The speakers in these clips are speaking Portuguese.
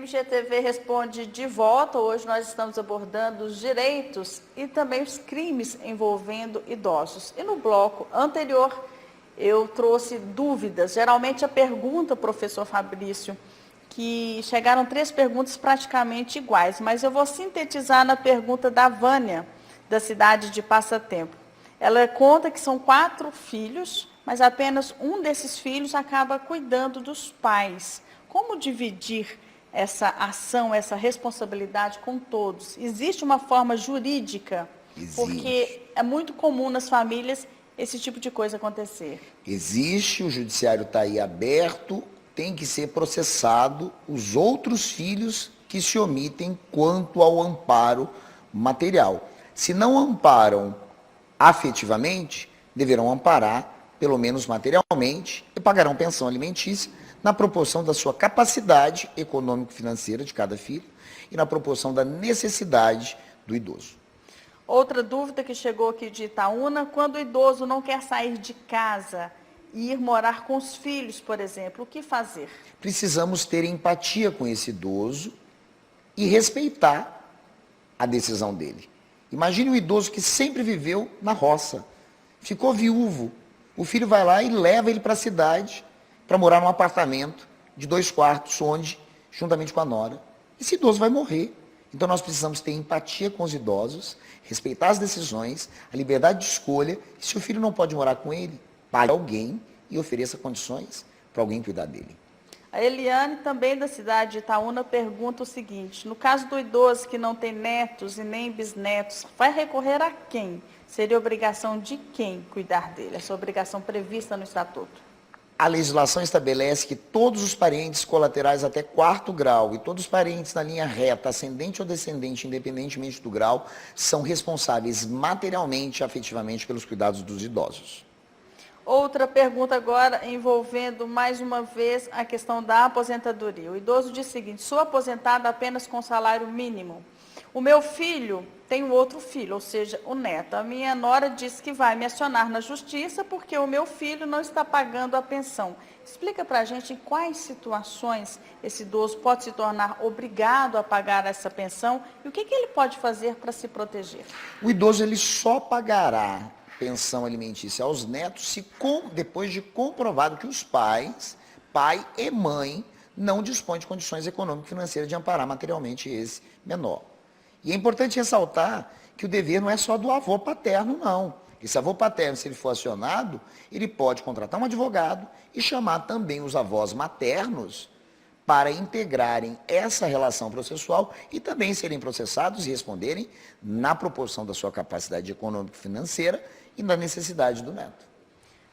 MGTV Responde de volta. Hoje nós estamos abordando os direitos e também os crimes envolvendo idosos. E no bloco anterior eu trouxe dúvidas. Geralmente a pergunta, professor Fabrício, que chegaram 3 perguntas praticamente iguais, mas eu vou sintetizar na pergunta da Vânia, da cidade de Passatempo. Ela conta que são 4 filhos, mas apenas um desses filhos acaba cuidando dos pais. Como dividir essa ação, essa responsabilidade com todos? Existe uma forma jurídica? Existe. Porque é muito comum nas famílias esse tipo de coisa acontecer. Existe, o judiciário está aí aberto, tem que ser processado os outros filhos que se omitem quanto ao amparo material. Se não amparam afetivamente, deverão amparar, pelo menos materialmente, e pagarão pensão alimentícia na proporção da sua capacidade econômico-financeira de cada filho e na proporção da necessidade do idoso. Outra dúvida que chegou aqui de Itaúna: quando o idoso não quer sair de casa e ir morar com os filhos, por exemplo, o que fazer? Precisamos ter empatia com esse idoso e respeitar a decisão dele. Imagine um idoso que sempre viveu na roça, ficou viúvo. O filho vai lá e leva ele para a cidade para morar num apartamento de 2 quartos, onde, juntamente com a nora, esse idoso vai morrer. Então nós precisamos ter empatia com os idosos, respeitar as decisões, a liberdade de escolha. E se o filho não pode morar com ele, pague alguém e ofereça condições para alguém cuidar dele. A Eliane, também da cidade de Itaúna, pergunta o seguinte: no caso do idoso que não tem netos e nem bisnetos, vai recorrer a quem? Seria obrigação de quem cuidar dele? Essa obrigação prevista no estatuto. A legislação estabelece que todos os parentes colaterais até 4º grau e todos os parentes na linha reta, ascendente ou descendente, independentemente do grau, são responsáveis materialmente e afetivamente pelos cuidados dos idosos. Outra pergunta agora, envolvendo mais uma vez a questão da aposentadoria. O idoso diz o seguinte: sou aposentado apenas com salário mínimo. O meu filho tem um outro filho, ou seja, o neto. A minha nora disse que vai me acionar na justiça porque o meu filho não está pagando a pensão. Explica para a gente em quais situações esse idoso pode se tornar obrigado a pagar essa pensão e o que ele pode fazer para se proteger. O idoso ele só pagará pensão alimentícia aos netos depois de comprovado que os pais, pai e mãe, não dispõem de condições econômico-financeiras de amparar materialmente esse menor. E é importante ressaltar que o dever não é só do avô paterno, não. Esse avô paterno, se ele for acionado, ele pode contratar um advogado e chamar também os avós maternos para integrarem essa relação processual e também serem processados e responderem na proporção da sua capacidade econômico-financeira e da necessidade do neto.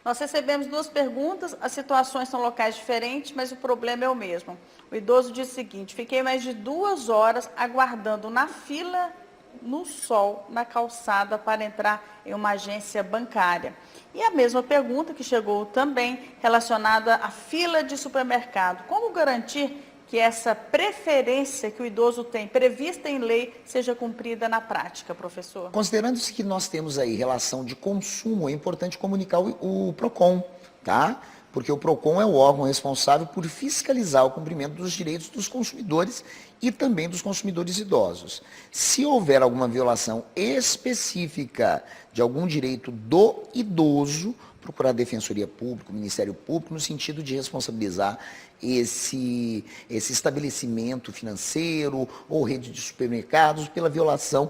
Nós recebemos 2 perguntas, as situações são locais diferentes, mas o problema é o mesmo. O idoso diz o seguinte: fiquei mais de 2 horas aguardando na fila, no sol, na calçada, para entrar em uma agência bancária. E a mesma pergunta que chegou também relacionada à fila de supermercado: como garantir que essa preferência que o idoso tem, prevista em lei, seja cumprida na prática, professor? Considerando-se que nós temos aí relação de consumo, é importante comunicar o PROCON, tá? Porque o PROCON é o órgão responsável por fiscalizar o cumprimento dos direitos dos consumidores e também dos consumidores idosos. Se houver alguma violação específica de algum direito do idoso, procurar a Defensoria Pública, o Ministério Público, no sentido de responsabilizar esse estabelecimento financeiro ou rede de supermercados pela violação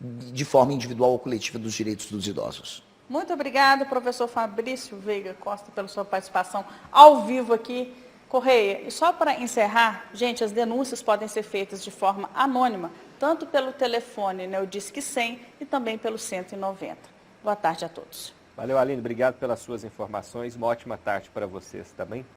de forma individual ou coletiva dos direitos dos idosos. Muito obrigada, professor Fabrício Veiga Costa, pela sua participação ao vivo aqui. Correia, e só para encerrar, gente, as denúncias podem ser feitas de forma anônima, tanto pelo telefone, né, o Disque 100, e também pelo 190. Boa tarde a todos. Valeu, Aline, obrigado pelas suas informações. Uma ótima tarde para vocês, tá bem?